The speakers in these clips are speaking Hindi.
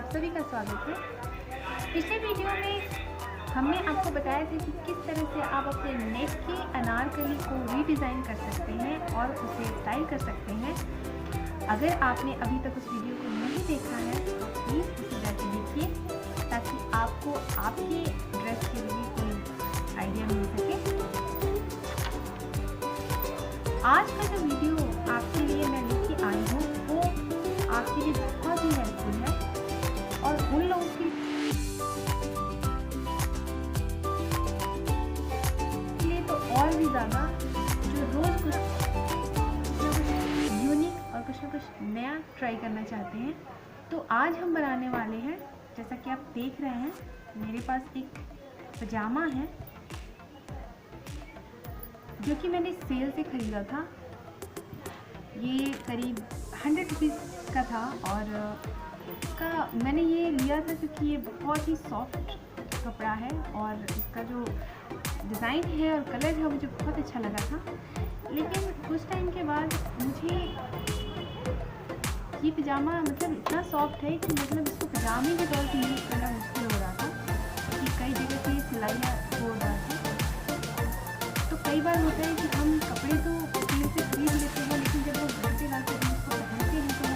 आप सभी का स्वागत है। पिछले वीडियो में हमने आपको बताया था कि किस तरह से आप अपने नेक की अनारकली को रीडिज़ाइन कर सकते हैं और उसे स्टाइल कर सकते हैं। अगर आपने अभी तक उस वीडियो को नहीं देखा है तो प्लीज़ उसे जाके देखिए ताकि आपको आपके ड्रेस के लिए कोई आइडिया मिल सके। आज का जो वीडियो आपके लिए मैं लेके आई हूँ वो आपके लिए बहुत ही हेल्पफुल है और उन लोगों के लिए तो और भी ज़्यादा जो रोज़ कुछ यूनिक और कुछ ना कुछ नया ट्राई करना चाहते हैं। तो आज हम बनाने वाले हैं, जैसा कि आप देख रहे हैं मेरे पास एक पजामा है जो कि मैंने सेल से ख़रीदा था। ये करीब 100 रुपीज़ का था और इसका मैंने ये लिया था क्योंकि ये बहुत ही सॉफ्ट कपड़ा है और इसका जो डिज़ाइन है और कलर है मुझे बहुत अच्छा लगा था। लेकिन कुछ टाइम के बाद मुझे ये पजामा मतलब इतना सॉफ्ट है कि मतलब इसको पजामे के तौर पर यूज़ करना मुश्किल हो रहा था कि कई जगह से सिलाइयाँ छोड़ रहा था। तो कई बार होता है कि हम कपड़े तो सेल से खरीद लेते हैं लेकिन जब वो घर पे लाकर हम उसको पहनते हैं तो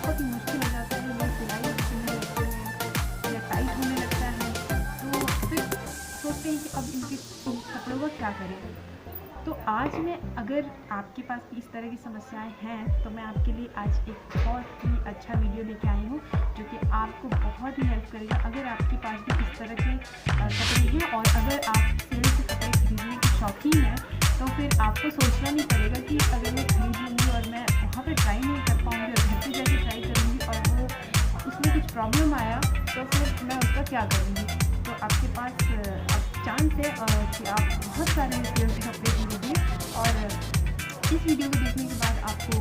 बहुत ही मुश्किल हो जाता है। वो सिलाई खुलने लगती है या टाइट होने लगता है तो फिर सोचते हैं कि अब इन कपड़ों का क्या करें। तो आज मैं अगर आपके पास भी इस तरह की समस्याएं हैं तो मैं आपके लिए आज एक बहुत ही अच्छा वीडियो लेके आई हूँ जो कि आपको बहुत ही हेल्प करेगा। अगर आपके पास भी इस तरह के कपड़े हैं और अगर आप सेल से कपड़े खरीदने के शौकीन हैं तो फिर आपको सोचना नहीं पड़ेगा कि अगर मैं खरीद लूँगी और मैं वहाँ पर ट्राई नहीं कर पाऊँगी और घर पे जाके ट्राई करूँगी और वो उसमें कुछ प्रॉब्लम आया तो फिर मैं उसका क्या करूँगी। तो आपके पास अब चांस है कि आप बहुत सारे सेल से कपड़े खरीदिए और इस वीडियो को देखने के बाद आपको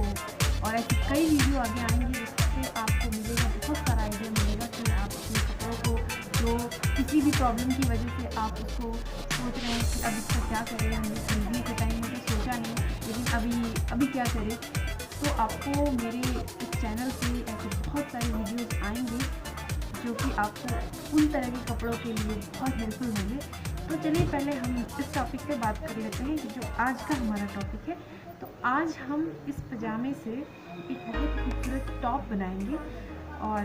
और ऐसे कई वीडियो आगे आएंगे जिससे आपको मिलेगा बहुत सारा आइडिया मिलेगा कि आप अपने कपड़ों को जो किसी भी प्रॉब्लम की वजह से आप उसको सोच रहे हैं कि अब इसका क्या करें, हमने खरीदने के टाइम में तो सोचा नहीं लेकिन अभी क्या करें। तो आपको मेरे इस चैनल पे ऐसे बहुत सारे वीडियोस आएंगे जो कि आपको उन तरह के कपड़ों के लिए बहुत हेल्पफुल होंगे। तो चलिए पहले हम इस टॉपिक पे बात कर लेते हैं कि जो आज का हमारा टॉपिक है। तो आज हम इस पजामे से एक बहुत खूबसूरत टॉप बनाएंगे और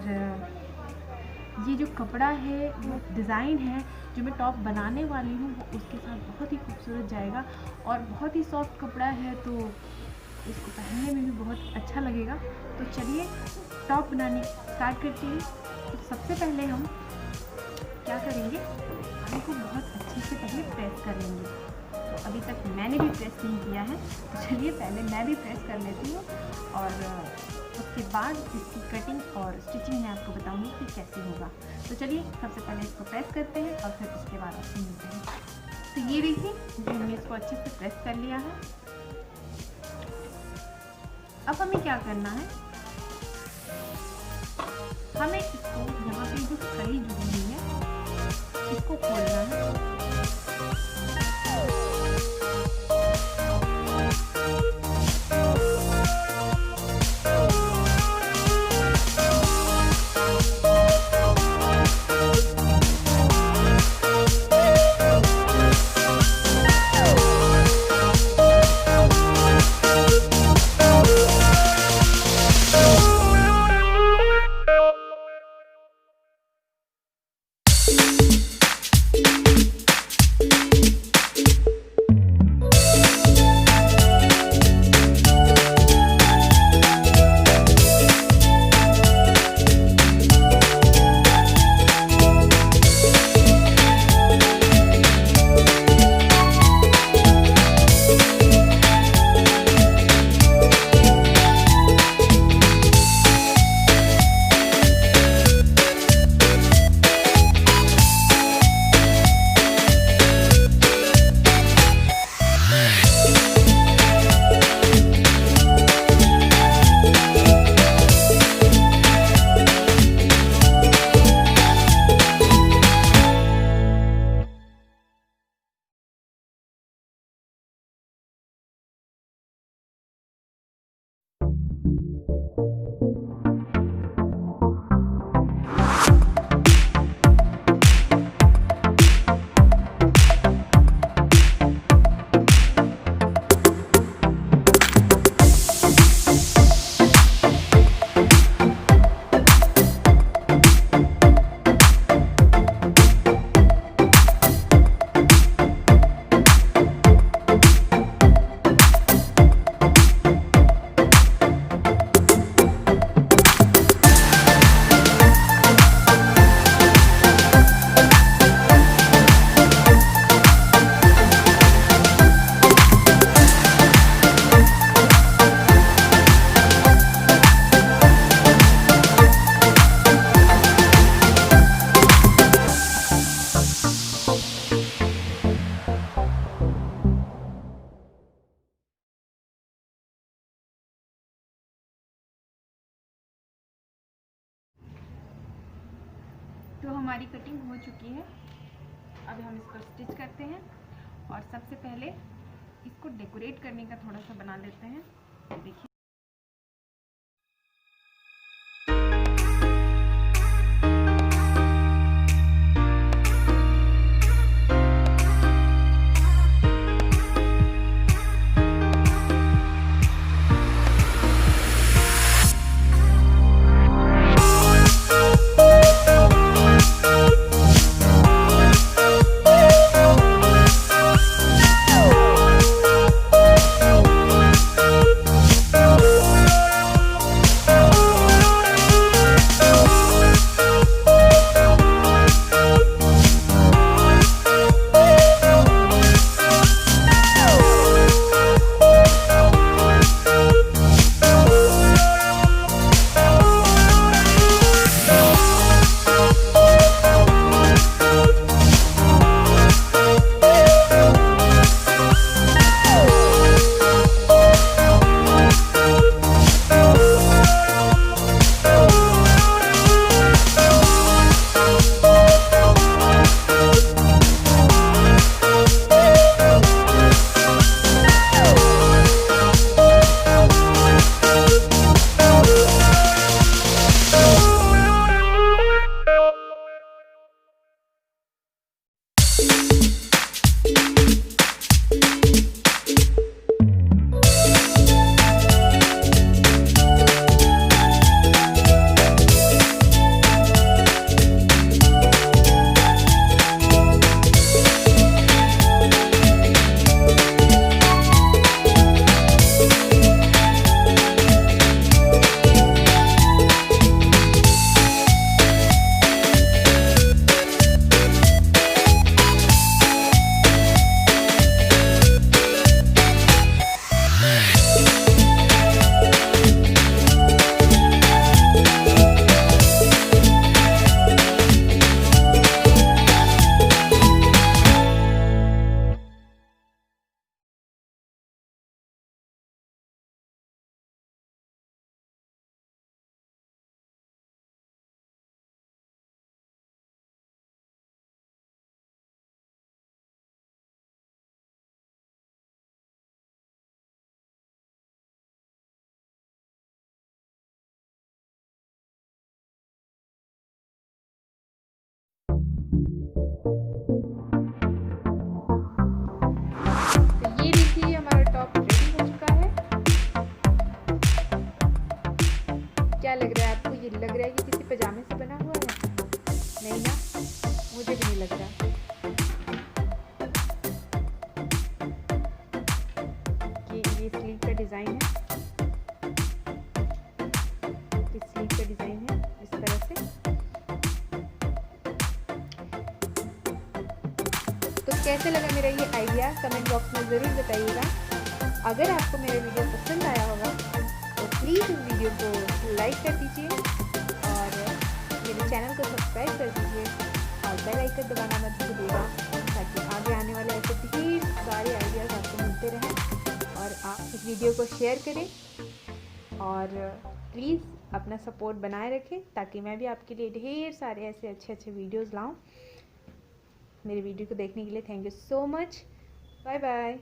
ये जो कपड़ा है वो डिज़ाइन है जो मैं टॉप बनाने वाली हूँ वो उसके साथ बहुत ही खूबसूरत जाएगा और बहुत ही सॉफ्ट कपड़ा है तो इसको पहनने में भी बहुत अच्छा लगेगा। तो चलिए टॉप बनाने स्टार्ट करते हैं। तो सबसे पहले हम क्या करेंगे, हमको बहुत अच्छे से पहले प्रेस कर लेंगे। तो अभी तक मैंने भी प्रेस नहीं किया है तो चलिए पहले मैं भी प्रेस कर लेती हूँ और उसके बाद इसकी कटिंग और स्टिचिंग मैं आपको बताऊंगी कि कैसे होगा। तो चलिए सबसे पहले इसको प्रेस करते हैं और फिर उसके बाद आपसे मिलते हैं। तो ये देखिए हमने इसको अच्छे से प्रेस कर लिया है। अब हमें क्या करना है, हमें इसको यहाँ पे जो कली जुड़ी हुई है इसको खोलना है। तो हमारी कटिंग हो चुकी है। अब हम इसको स्टिच करते हैं और सबसे पहले इसको डेकोरेट करने का थोड़ा सा बना लेते हैं। देखिए क्या लग रहा है आपको? ये लग रहा है कि किसी पजामे से बना हुआ है? नहीं ना, मुझे भी नहीं लग रहा। ये स्लीव का डिज़ाइन है, इस स्लीव का डिज़ाइन है इस तरह से। तो कैसे लगा मेरा ये आइडिया, कमेंट बॉक्स में ज़रूर बताइएगा। अगर आपको मेरा वीडियो पसंद आया होगा तो प्लीज़ इस वीडियो को लाइक कर दीजिए और मेरे चैनल को सब्सक्राइब कर दीजिए और बेल आइकन दबाना मत भूलिएगा, ताकि आगे आने वाले ऐसे ढेर सारे आइडियाज़ आपको मिलते रहें। और आप इस वीडियो को शेयर करें और प्लीज़ अपना सपोर्ट बनाए रखें, ताकि मैं भी आपके लिए ढेर सारे ऐसे अच्छे वीडियोज़ लाऊँ। मेरे वीडियो को देखने के लिए thank you so much. Bye bye.